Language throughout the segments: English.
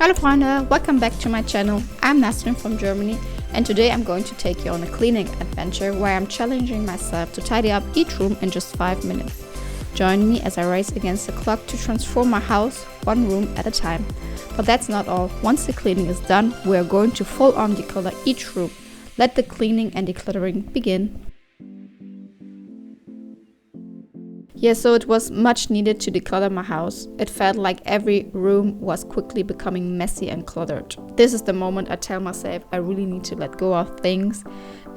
Hallo Freunde, welcome back to my channel. I'm Nasrin from Germany, and today I'm going to take you on a cleaning adventure where I'm challenging myself to tidy up each room in just 5 minutes. Join me as I race against the clock to transform my house one room at a time. But that's not all. Once the cleaning is done, we are going to full on declutter each room. Let the cleaning and decluttering begin. Yeah, so it was much needed to declutter my house. It felt like every room was quickly becoming messy and cluttered. This is the moment I tell myself I really need to let go of things.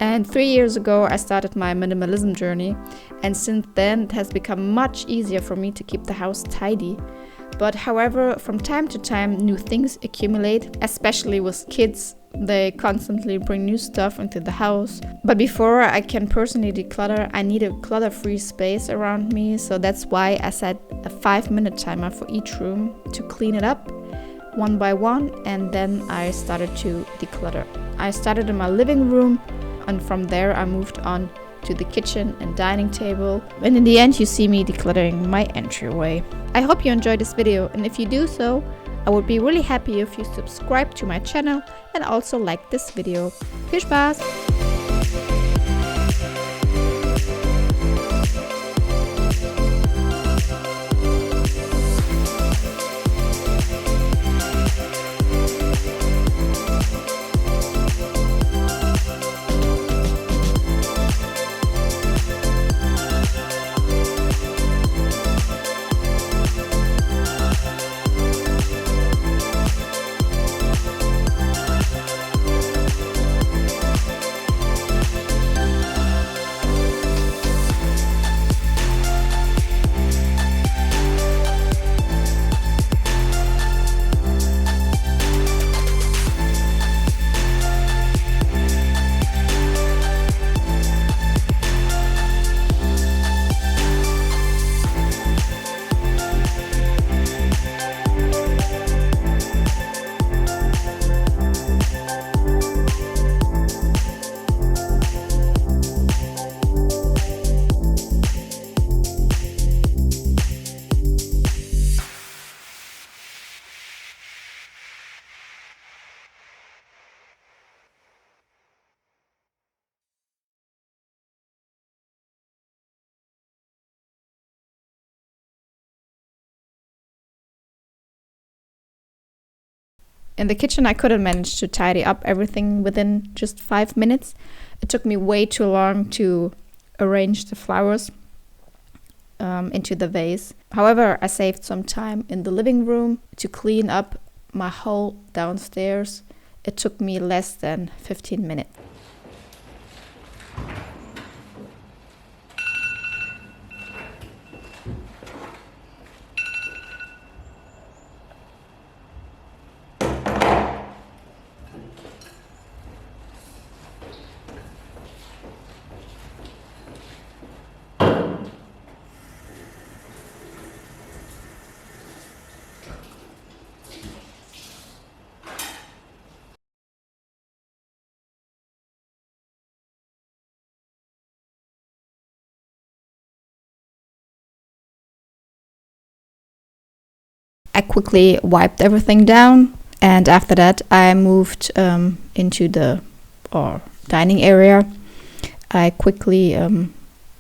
And 3 years ago I started my minimalism journey, and since then it has become much easier for me to keep the house tidy. But however, from time to time new things accumulate, especially with kids. They constantly bring new stuff into the house. But before I can personally declutter, I need a clutter-free space around me. So that's why I set a 5-minute timer for each room to clean it up one by one, and then I started to declutter. I started in my living room, and from there I moved on to the kitchen and dining table, and in the end you see me decluttering my entryway. I hope you enjoyed this video, and if you do so, I would be really happy if you subscribe to my channel and also like this video. Viel Spaß! In the kitchen, I couldn't manage to tidy up everything within just 5 minutes. It took me way too long to arrange the flowers into the vase. However, I saved some time in the living room to clean up my whole downstairs. It took me less than 15 minutes. I quickly wiped everything down, and after that I moved into the dining area. I quickly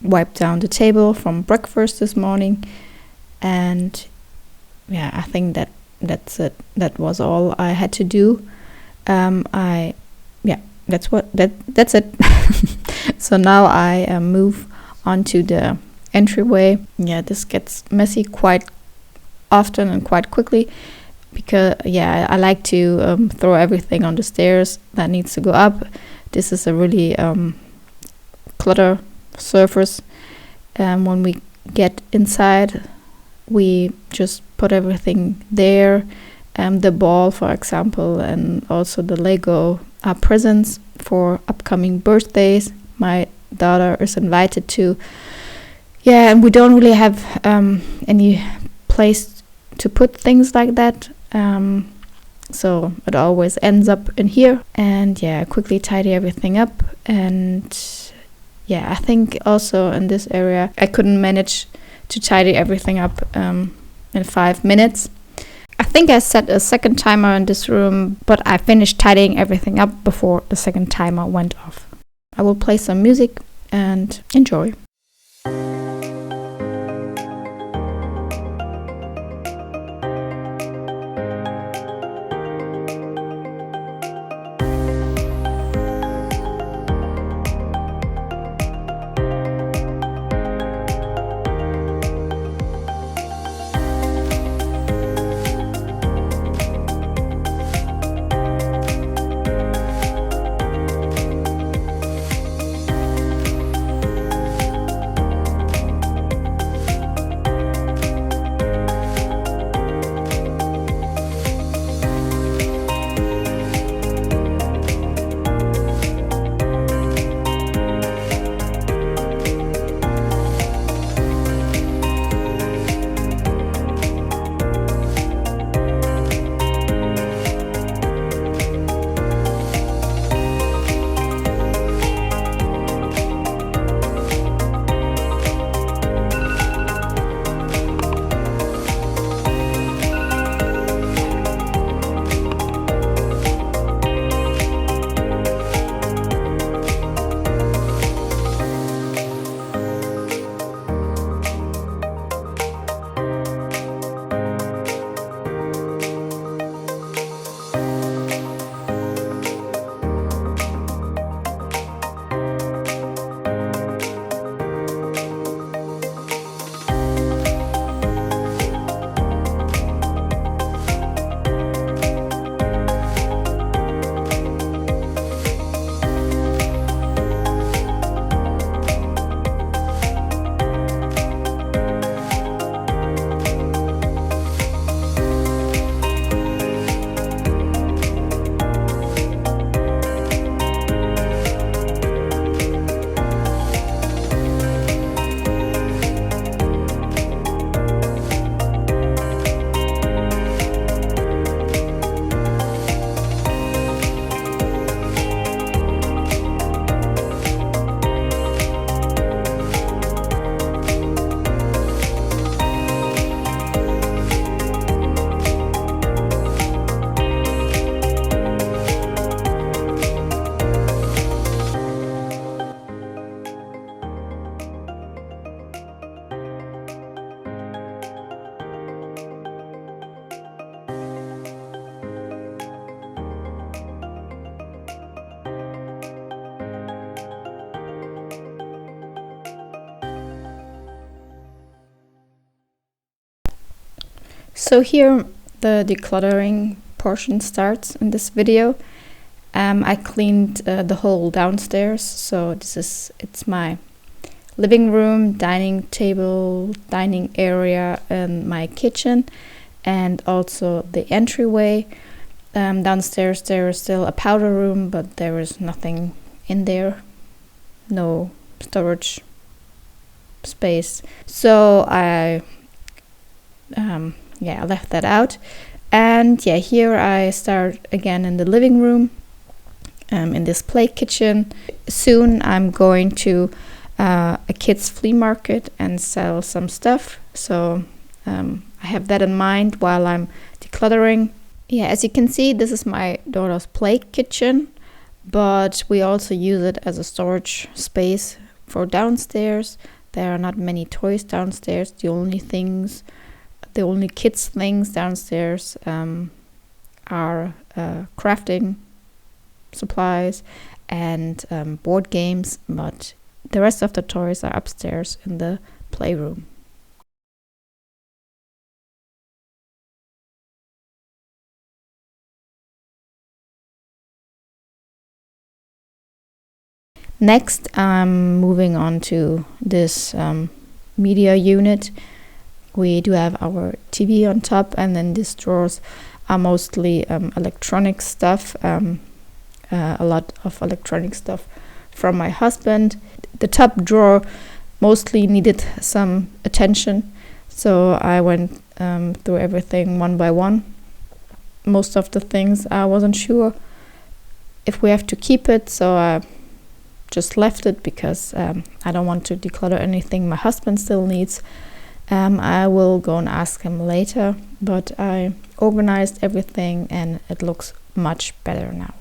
wiped down the table from breakfast this morning, and yeah, I think that's it. That was all I had to do. That's it. So now I move on to the entryway. Yeah, this gets messy quite often and quite quickly because I like to throw everything on the stairs that needs to go up. This is a really clutter surface. When we get inside, we just put everything there. The ball, for example, and also the Lego are presents for upcoming birthdays. My daughter is invited to. Yeah, and we don't really have any place to put things like that, so it always ends up in here. And yeah, quickly tidy everything up. And yeah, I think also in this area I couldn't manage to tidy everything up in 5 minutes. I think I set a second timer in this room, but I finished tidying everything up before the second timer went off. I will play some music and enjoy. So here the decluttering portion starts in this video. I cleaned the whole downstairs, so it's my living room, dining table, dining area, and my kitchen, and also the entryway. Downstairs there is still a powder room, but there is nothing in there, no storage space. So I left that out. And here I start again in the living room, in this play kitchen. Soon I'm going to a kids flea market and sell some stuff, so I have that in mind while I'm decluttering. As you can see, this is my daughter's play kitchen, but we also use it as a storage space for downstairs. There are not many toys downstairs. The only kids things downstairs are crafting supplies and board games, but the rest of the toys are upstairs in the playroom. Next, I'm moving on to this media unit. We do have our TV on top, and then these drawers are mostly electronic stuff, a lot of electronic stuff from my husband. The top drawer mostly needed some attention, so I went through everything one by one. Most of the things I wasn't sure if we have to keep it, so I just left it because I don't want to declutter anything my husband still needs. I will go and ask him later, but I organized everything and it looks much better now.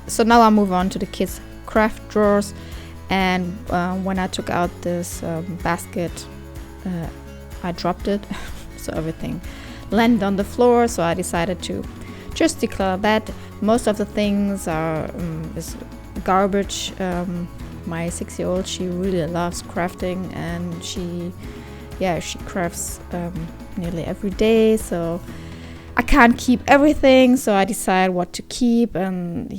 So now I'll move on to the kids' craft drawers, and when I took out this basket, I dropped it, so everything landed on the floor. So I decided to just declutter that. Most of the things are is garbage. My 6-year-old, she really loves crafting, and she crafts nearly every day. So I can't keep everything, so I decide what to keep, and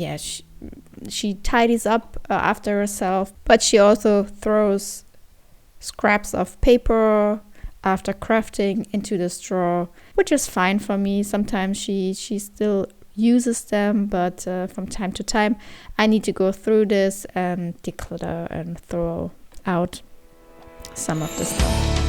she tidies up after herself, but she also throws scraps of paper after crafting into the drawer, which is fine for me. Sometimes she still uses them, but from time to time I need to go through this and declutter and throw out some of the stuff.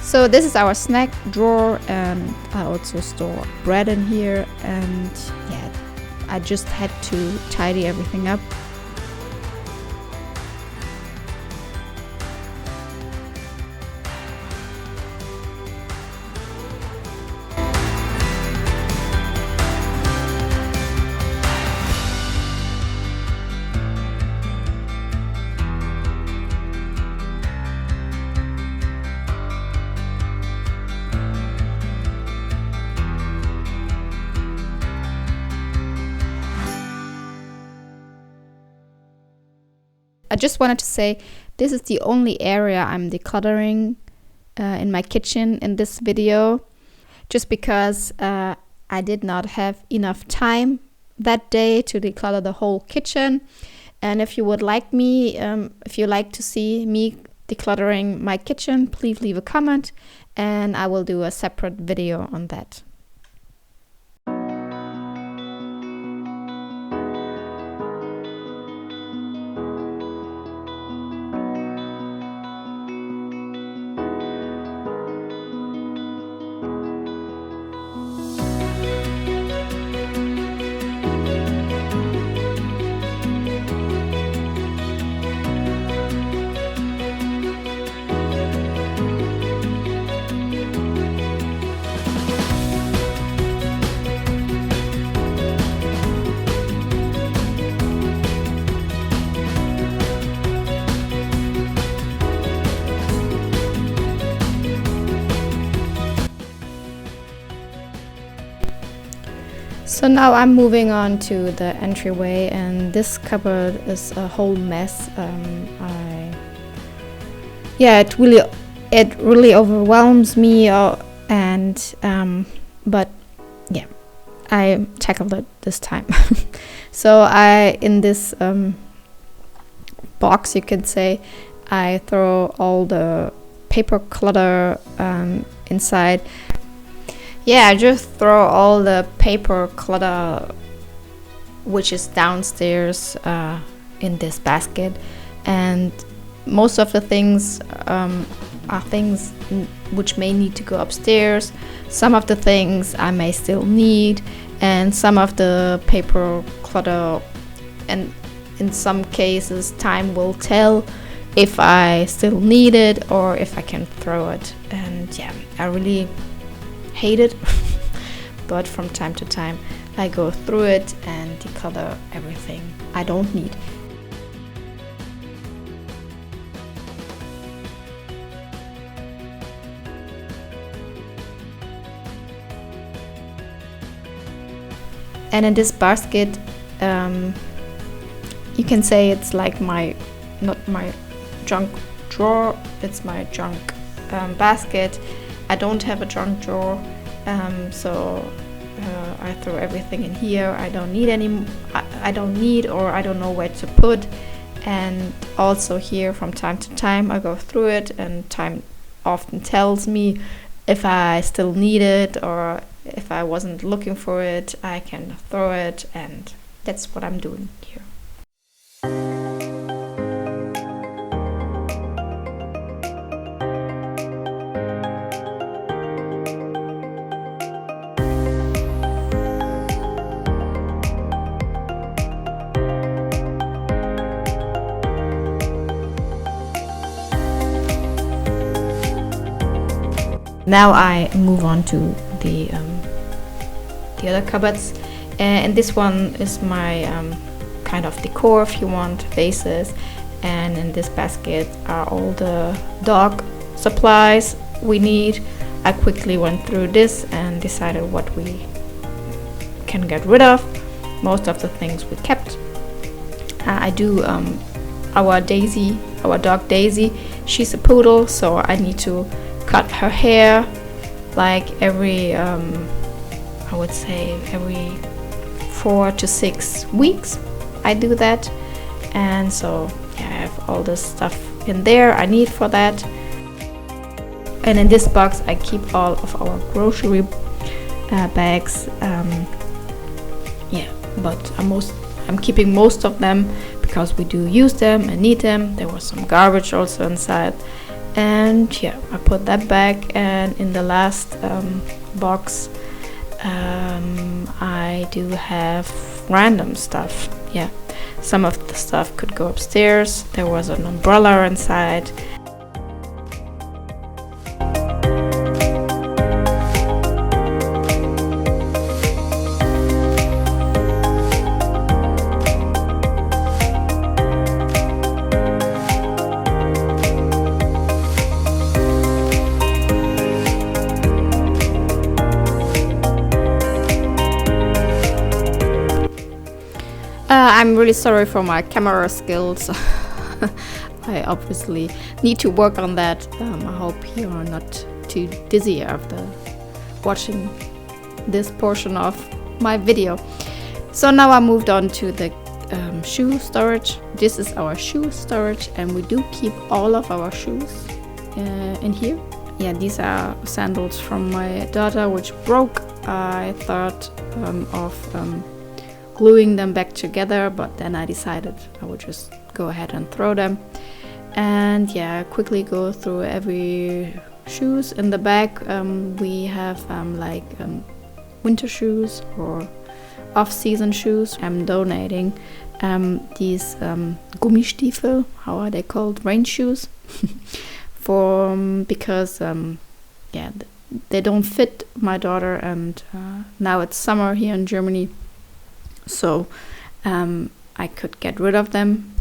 So this is our snack drawer, and I also store bread in here, and yeah, I just had to tidy everything up. I just wanted to say this is the only area I'm decluttering in my kitchen in this video, just because I did not have enough time that day to declutter the whole kitchen. And if you would like me, if you like to see me decluttering my kitchen, please leave a comment and I will do a separate video on that. So now I'm moving on to the entryway, and this cupboard is a whole mess. It really overwhelms me, but yeah, I tackled it this time. So in this box, you could say, I throw all the paper clutter inside. Yeah, I just throw all the paper clutter which is downstairs in this basket, and most of the things are things which may need to go upstairs. Some of the things I may still need, and some of the paper clutter, and in some cases time will tell if I still need it or if I can throw it. And yeah, I really hate it but from time to time I go through it and declutter everything I don't need. And in this basket, you can say it's like not my junk drawer, it's my junk basket. I don't have a junk drawer, so I throw everything in here. I don't need or I don't know where to put. And also here, from time to time, I go through it, and time often tells me if I still need it, or if I wasn't looking for it, I can throw it, and that's what I'm doing here. Now I move on to the other cupboards, and this one is my kind of decor, if you want, vases. And in this basket are all the dog supplies we need. I quickly went through this and decided what we can get rid of. Most of the things we kept. I do our dog Daisy, she's a poodle, so I need to cut her hair like every I would say every 4 to 6 weeks. I do that, and so yeah, I have all this stuff in there I need for that. And in this box I keep all of our grocery bags. But I'm keeping most of them because we do use them and need them. There was some garbage also inside, And yeah, I put that back, and in the last box I do have random stuff. Yeah, some of the stuff could go upstairs. There was an umbrella inside. I'm really sorry for my camera skills. I obviously need to work on that. I hope you are not too dizzy after watching this portion of my video. So now I moved on to the shoe storage. This is our shoe storage, and we do keep all of our shoes in here. Yeah, these are sandals from my daughter which broke. I thought of gluing them back together, but then I decided I would just go ahead and throw them. And yeah, quickly go through every shoes. In the back we have winter shoes or off-season shoes. I'm donating these Gummistiefel, how are they called, rain shoes, because yeah, they don't fit my daughter, and now it's summer here in Germany, so I could get rid of them,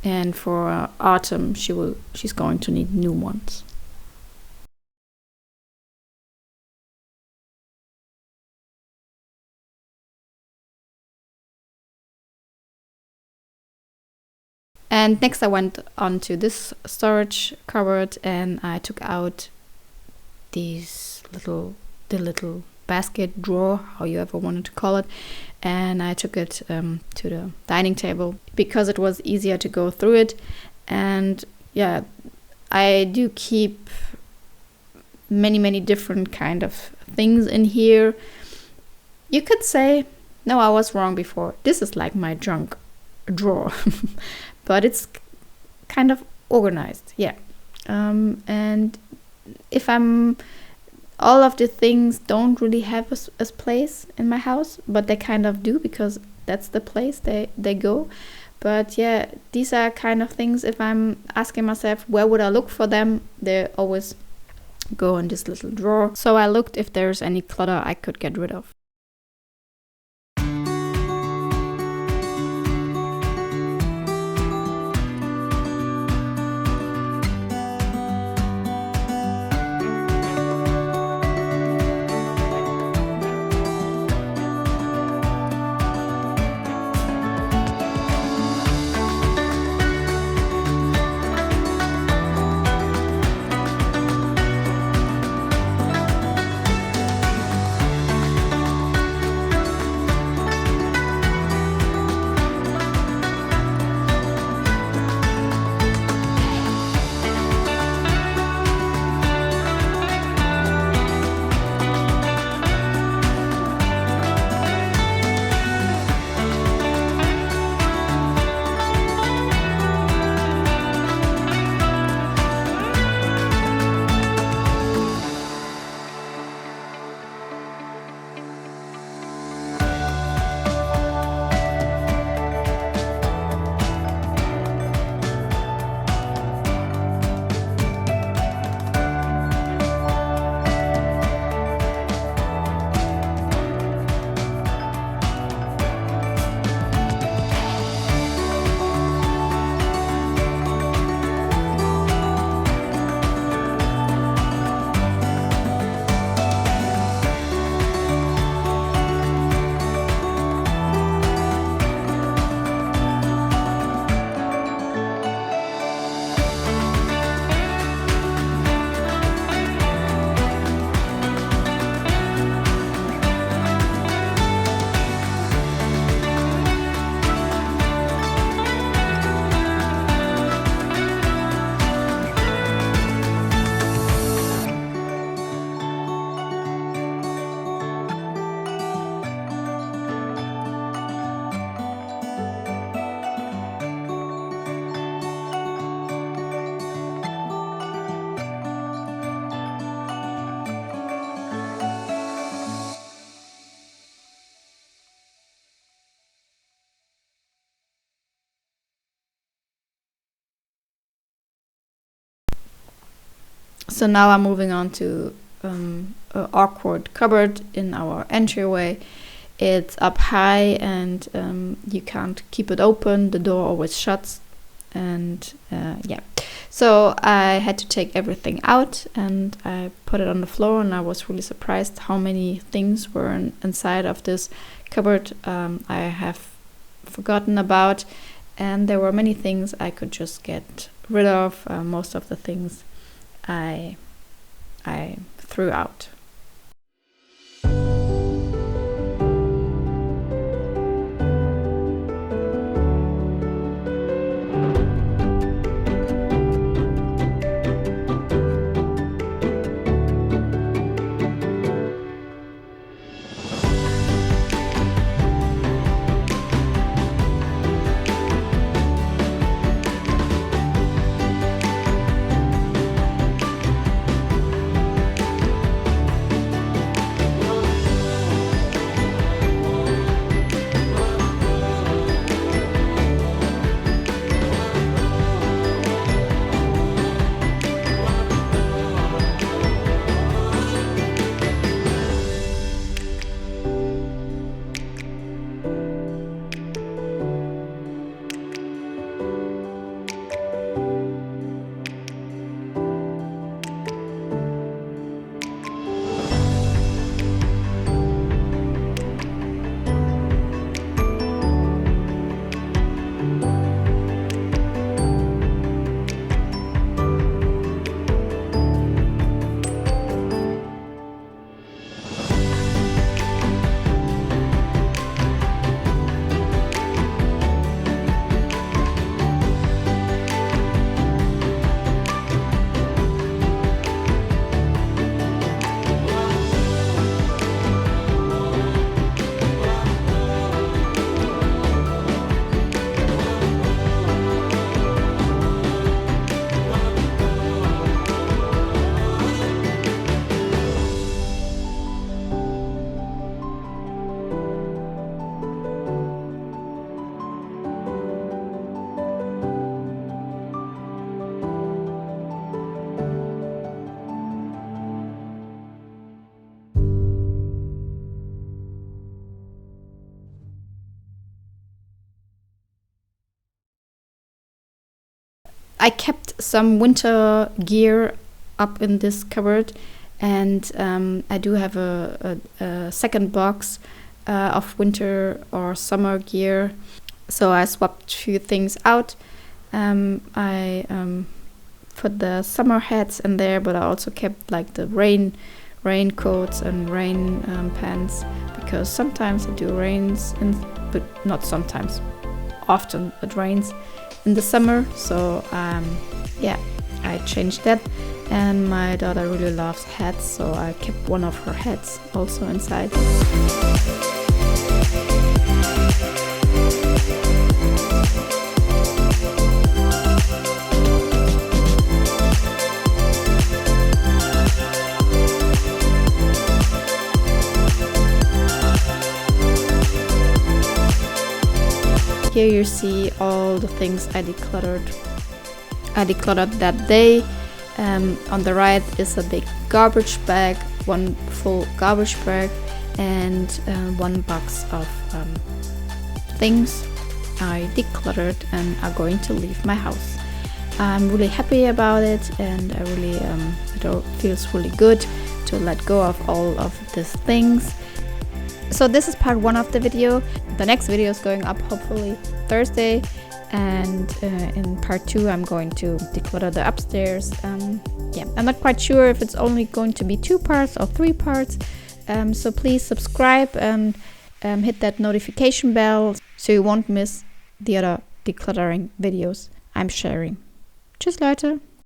and for autumn she's going to need new ones. And next I went on to this storage cupboard, and I took out the little basket drawer, how you ever wanted to call it, and I took it to the dining table because it was easier to go through it. And yeah, I do keep many different kind of things in here. You could say, no, I was wrong before, this is like my junk drawer. But it's kind of organized, yeah. And if all of the things don't really have a place in my house, but they kind of do, because that's the place they go. But yeah, these are kind of things, if I'm asking myself where would I look for them, they always go in this little drawer. So I looked if there's any clutter I could get rid of. So now I'm moving on to an awkward cupboard in our entryway. It's up high and you can't keep it open. The door always shuts. And yeah, so I had to take everything out and I put it on the floor, and I was really surprised how many things were inside of this cupboard I have forgotten about, and there were many things I could just get rid of. Most of the things I threw out. I kept some winter gear up in this cupboard, and I do have a second box of winter or summer gear. So I swapped a few things out. I put the summer hats in there, but I also kept like the raincoats and rain pants, because sometimes it do rains, but not sometimes. Often it rains in the summer, so yeah, I changed that. And my daughter really loves hats, so I kept one of her hats also inside. Here you see all the things I decluttered that day. On the right is a big garbage bag, one full garbage bag, and one box of things I decluttered and are going to leave my house. I'm really happy about it, and I really it feels really good to let go of all of these things. So this is part 1 of the video. The next video is going up hopefully Thursday, and in part 2 I'm going to declutter the upstairs. Yeah, I'm not quite sure if it's only going to be 2 parts or 3 parts, so please subscribe and hit that notification bell so you won't miss the other decluttering videos I'm sharing. Tschüss Leute!